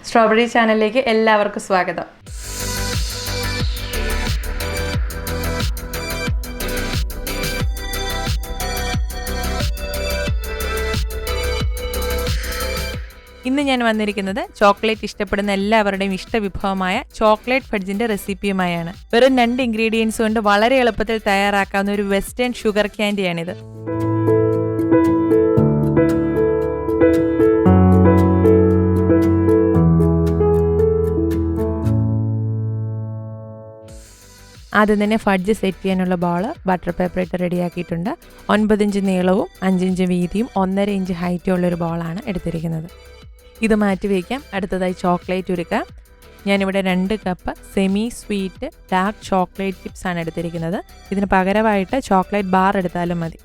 Strawberry ചാനലിലേക്ക് എല്ലാവർക്കും സ്വാഗതം. ഇന്ന് ഞാൻ വന്നിരിക്കുന്നത് ചോക്ലേറ്റ് ഇഷ്ടപ്പെടുന്ന എല്ലാവരുടെയും ഇഷ്ടവിഭവമായ ചോക്ലേറ്റ് ഫഡ്ജിന്റെ റെസിപ്പിയുമായാണ്. വെറും 2 ഇൻഗ്രീഡിയൻസ് കൊണ്ട് വളരെ എളുപ്പത്തിൽ തയ്യാറാക്കാവുന്ന ഒരു വെസ്റ്റേൺ ഷുഗർ ക്യാൻഡിയാണിത്. ആദ്യം തന്നെ ഫഡ്ജ് സെറ്റ് ചെയ്യാനുള്ള ബോൾ ബട്ടർ പേപ്പർ ഇട്ട് റെഡിയാക്കിയിട്ടുണ്ട്. 9 ഇഞ്ച് നീളവും 5 ഇഞ്ച് വീതിയും 1.5 ഇഞ്ച് ഹൈറ്റും ഉള്ളൊരു ബോളാണ് എടുത്തിരിക്കുന്നത്. ഇത് മാറ്റി വയ്ക്കാം. അടുത്തതായി ചോക്ലേറ്റ് ഉരുക്കാം. ഞാനിവിടെ 2 cup semi sweet dark chocolate chips ആണ് എടുത്തിരിക്കുന്നത്. ഇതിന് പകരമായിട്ട് ചോക്ലേറ്റ് ബാർ എടുത്താലും മതി.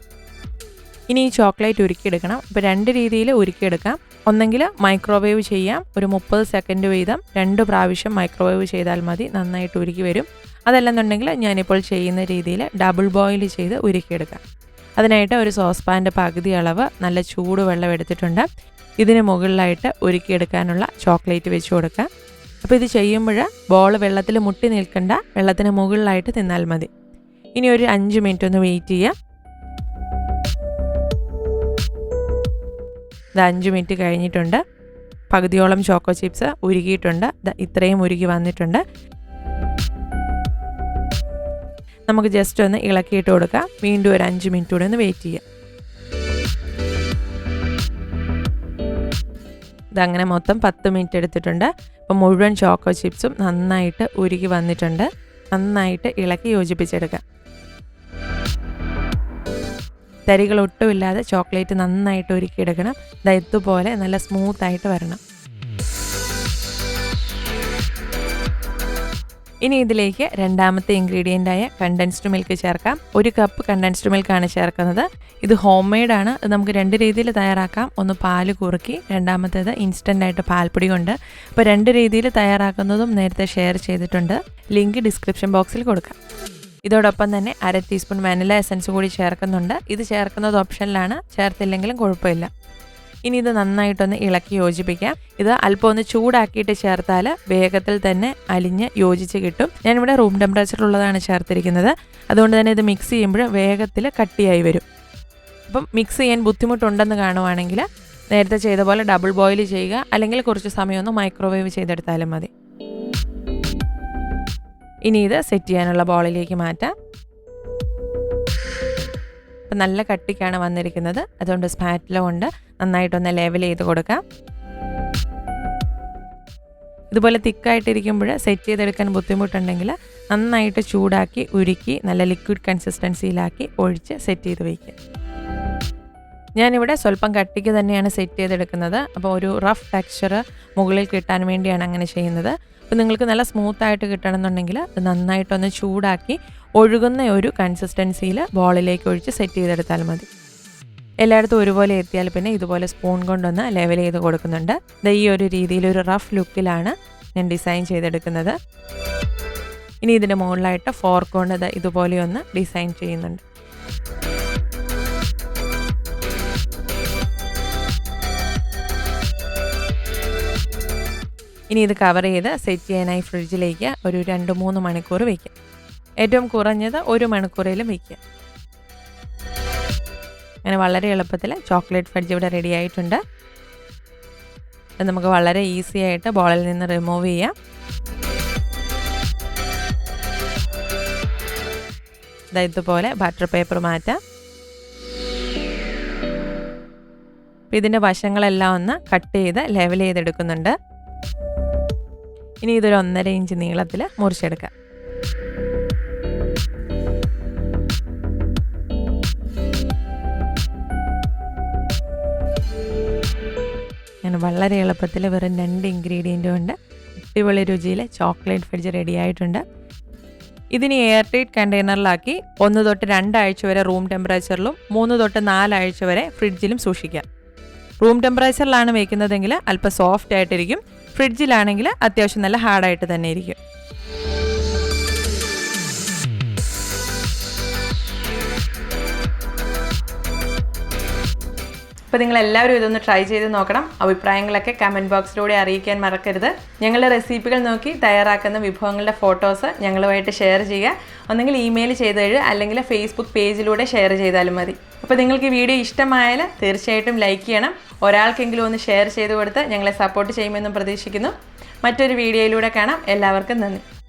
ഇനി ഈ ചോക്ലേറ്റ് ഉരുക്കിയെടുക്കണം. ഇപ്പോൾ 2 രീതിയിൽ ഉരുക്കിയെടുക്കാം. ഒന്നെങ്കിൽ മൈക്രോവേവ് ചെയ്യാം. ഒരു 30 സെക്കൻഡ് വീതം 2 പ്രാവശ്യം മൈക്രോവേവ് ചെയ്താൽ മതി, നന്നായിട്ട് ഉരുക്കി വരും. അതല്ലെന്നുണ്ടെങ്കിൽ ഞാനിപ്പോൾ ചെയ്യുന്ന രീതിയിൽ ഡബിൾ ബോയിൽ ചെയ്ത് ഉരുക്കിയെടുക്കാം. അതിനായിട്ട് ഒരു സോസ് പാൻ്റെ പകുതി അളവ് നല്ല ചൂട് വെള്ളം എടുത്തിട്ടുണ്ട്. ഇതിന് മുകളിലായിട്ട് ഉരുക്കിയെടുക്കാനുള്ള ചോക്ലേറ്റ് വെച്ച് കൊടുക്കാം. അപ്പോൾ ഇത് ചെയ്യുമ്പോൾ ബോൾ വെള്ളത്തിൽ മുട്ടി നിൽക്കണ്ട, വെള്ളത്തിന് മുകളിലായിട്ട് തിന്നാൽ മതി. ഇനി ഒരു 5 മിനിറ്റ് ഒന്ന് വെയിറ്റ് ചെയ്യാം. ഇത് 5 മിനിറ്റ് കഴിഞ്ഞിട്ടുണ്ട്. പകുതിയോളം ചോക്കോ ചിപ്സ് ഉരുകിയിട്ടുണ്ട്. ഇത്രയും ഉരുകി വന്നിട്ടുണ്ട്. നമുക്ക് ജസ്റ്റ് ഒന്ന് ഇളക്കിയിട്ട് കൊടുക്കാം. വീണ്ടും ഒരു 5 മിനിറ്റ് കൂടെ ഒന്ന് വെയിറ്റ് ചെയ്യാം. ഇതങ്ങനെ മൊത്തം 10 മിനിറ്റ് എടുത്തിട്ടുണ്ട്. അപ്പോൾ മുഴുവൻ ചോക്കോ ചിപ്സും നന്നായിട്ട് ഉരുകി വന്നിട്ടുണ്ട്. നന്നായിട്ട് ഇളക്കി യോജിപ്പിച്ചെടുക്കാം. തരികൾ ഒട്ടുമില്ലാതെ ചോക്ലേറ്റ് നന്നായിട്ട് ഉരുക്കിയെടുക്കണം. ഇതുപോലെ നല്ല സ്മൂത്തായിട്ട് വരണം. ഇനി ഇതിലേക്ക് രണ്ടാമത്തെ ഇൻഗ്രീഡിയൻ്റായ കണ്ടൻസ്ഡ് മിൽക്ക് ചേർക്കാം. 1 കപ്പ് കണ്ടൻസ്ഡ് മിൽക്കാണ് ചേർക്കുന്നത്. ഇത് ഹോം മെയ്ഡാണ്. ഇത് നമുക്ക് 2 രീതിയിൽ തയ്യാറാക്കാം. ഒന്ന് പാല് കുറുക്കി, രണ്ടാമത്തേത് ഇൻസ്റ്റൻ്റായിട്ട് പാൽപ്പൊടി കൊണ്ട്. അപ്പോൾ 2 രീതിയിൽ തയ്യാറാക്കുന്നതും നേരത്തെ ഷെയർ ചെയ്തിട്ടുണ്ട്. ലിങ്ക് ഡിസ്ക്രിപ്ഷൻ ബോക്സിൽ കൊടുക്കാം. ഇതോടൊപ്പം തന്നെ 1/2 ടീസ്പൂൺ വാനില എസൻസ് കൂടി ചേർക്കുന്നുണ്ട്. ഇത് ചേർക്കുന്നത് ഓപ്ഷനിലാണ്, ചേർത്തില്ലെങ്കിലും കുഴപ്പമില്ല. ഇനി ഇത് നന്നായിട്ടൊന്ന് ഇളക്കി യോജിപ്പിക്കാം. ഇത് അല്പം ഒന്ന് ചൂടാക്കിയിട്ട് ചേർത്താൽ വേഗത്തിൽ തന്നെ അലിഞ്ഞ് യോജിച്ച് കിട്ടും. ഞാനിവിടെ റൂം ടെമ്പറേച്ചറിലുള്ളതാണ് ചേർത്തിരിക്കുന്നത്. അതുകൊണ്ട് തന്നെ ഇത് മിക്സ് ചെയ്യുമ്പോൾ വേഗത്തിൽ കട്ടിയായി വരും. അപ്പം മിക്സ് ചെയ്യാൻ ബുദ്ധിമുട്ടുണ്ടെന്ന് കാണുവാണെങ്കിൽ നേരത്തെ ചെയ്ത പോലെ ഡബിൾ ബോയിൽ ചെയ്യുക, അല്ലെങ്കിൽ കുറച്ച് സമയം ഒന്ന് മൈക്രോവേവ് ചെയ്തെടുത്താലും മതി. ഇനി ഇത് സെറ്റ് ചെയ്യാനുള്ള ബോളിലേക്ക് മാറ്റാം. ഇപ്പം നല്ല കട്ടിക്കാണ് വന്നിരിക്കുന്നത്. അതുകൊണ്ട് സ്പാറ്റില കൊണ്ട് നന്നായിട്ടൊന്ന് ലെവൽ ചെയ്ത് കൊടുക്കാം. ഇതുപോലെ തിക്കായിട്ടിരിക്കുമ്പോൾ സെറ്റ് ചെയ്തെടുക്കാൻ ബുദ്ധിമുട്ടുണ്ടെങ്കിൽ നന്നായിട്ട് ചൂടാക്കി ഉരുക്കി നല്ല ലിക്വിഡ് കൺസിസ്റ്റൻസിയിലാക്കി ഒഴിച്ച് സെറ്റ് ചെയ്ത് വയ്ക്കുക. ഞാനിവിടെ സ്വല്പം കട്ടിക്ക് തന്നെയാണ് സെറ്റ് ചെയ്തെടുക്കുന്നത്. അപ്പോൾ ഒരു റഫ് ടെക്സ്ചർ മുകളിൽ കിട്ടാൻ വേണ്ടിയാണ് അങ്ങനെ ചെയ്യുന്നത്. അപ്പോൾ നിങ്ങൾക്ക് നല്ല സ്മൂത്തായിട്ട് കിട്ടണമെന്നുണ്ടെങ്കിൽ അത് നന്നായിട്ടൊന്ന് ചൂടാക്കി ഒഴുകുന്ന ഒരു കൺസിസ്റ്റൻസിയിൽ ബോളിലേക്ക് ഒഴിച്ച് സെറ്റ് ചെയ്തെടുത്താൽ മതി. എല്ലായിടത്തും ഒരുപോലെ എത്തിയാൽ പിന്നെ ഇതുപോലെ സ്പൂൺ കൊണ്ടൊന്ന് ലെവൽ ചെയ്ത് കൊടുക്കുന്നുണ്ട്. ഈ ഒരു രീതിയിൽ ഒരു റഫ് ലുക്കിലാണ് ഞാൻ ഡിസൈൻ ചെയ്തെടുക്കുന്നത്. ഇനി ഇതിൻ്റെ മുകളിലായിട്ട് ഫോർക്ക് കൊണ്ട് ഇതുപോലെ ഒന്ന് ഡിസൈൻ ചെയ്യുന്നുണ്ട്. ഇനി ഇത് കവർ ചെയ്ത് സെറ്റ് ചെയ്യാനായി ഫ്രിഡ്ജിലേക്ക് ഒരു 2-3 മണിക്കൂർ വയ്ക്കാം. ഏറ്റവും കുറഞ്ഞത് 1 മണിക്കൂറിലും വയ്ക്കുക. അങ്ങനെ വളരെ എളുപ്പത്തിൽ ചോക്ലേറ്റ് ഫഡ്ജ് ഇവിടെ റെഡി ആയിട്ടുണ്ട്. അത് നമുക്ക് വളരെ ഈസി ആയിട്ട് ബോളിൽ നിന്ന് റിമൂവ് ചെയ്യാം. ഇതുപോലെ ബട്ടർ പേപ്പർ മാറ്റാം. ഇതിൻ്റെ വശങ്ങളെല്ലാം ഒന്ന് കട്ട് ചെയ്ത് ലെവൽ ചെയ്തെടുക്കുന്നുണ്ട്. ഇനി ഇതൊരു 1.5 ഇഞ്ച് നീളത്തിൽ മുറിച്ചെടുക്കാം. ഞാൻ വളരെ എളുപ്പത്തിൽ വെറും 2 ഇൻഗ്രീഡിയൻ്റ് കൊണ്ട് അടിപൊളി രുചിയിൽ ചോക്ലേറ്റ് ഫഡ്ജ് റെഡി ആയിട്ടുണ്ട്. ഇതിന് എയർ ടൈറ്റ് കണ്ടെയ്നറിലാക്കി 1 തൊട്ട് 2 ആഴ്ച വരെ റൂം ടെമ്പറേച്ചറിലും 3 തൊട്ട് 4 ആഴ്ച വരെ ഫ്രിഡ്ജിലും സൂക്ഷിക്കാം. റൂം ടെമ്പറേച്ചറിലാണ് വയ്ക്കുന്നതെങ്കിൽ അല്പം സോഫ്റ്റ് ആയിട്ടിരിക്കും. ഫ്രിഡ്ജിലാണെങ്കിൽ അത്യാവശ്യം നല്ല ഹാർഡായിട്ട് തന്നെ ഇരിക്കും. അപ്പോൾ നിങ്ങളെല്ലാവരും ഇതൊന്ന് ട്രൈ ചെയ്ത് നോക്കണം. അഭിപ്രായങ്ങളൊക്കെ കമൻറ്റ് ബോക്സിലൂടെ അറിയിക്കാൻ മറക്കരുത്. ഞങ്ങളുടെ റെസിപ്പികൾ നോക്കി തയ്യാറാക്കുന്ന വിഭവങ്ങളുടെ ഫോട്ടോസ് ഞങ്ങളുമായിട്ട് ഷെയർ ചെയ്യുക. ഒന്നെങ്കിൽ ഇമെയിൽ ചെയ്ത് അല്ലെങ്കിൽ ഫേസ്ബുക്ക് പേജിലൂടെ ഷെയർ ചെയ്താലും മതി. അപ്പോൾ നിങ്ങൾക്ക് ഈ വീഡിയോ ഇഷ്ടമായാൽ തീർച്ചയായിട്ടും ലൈക്ക് ചെയ്യണം. ഒരാൾക്കെങ്കിലും ഒന്ന് ഷെയർ ചെയ്ത് കൊടുത്ത് ഞങ്ങളെ സപ്പോർട്ട് ചെയ്യുമെന്നും പ്രതീക്ഷിക്കുന്നു. മറ്റൊരു വീഡിയോയിലൂടെ കാണാം. എല്ലാവർക്കും നന്ദി.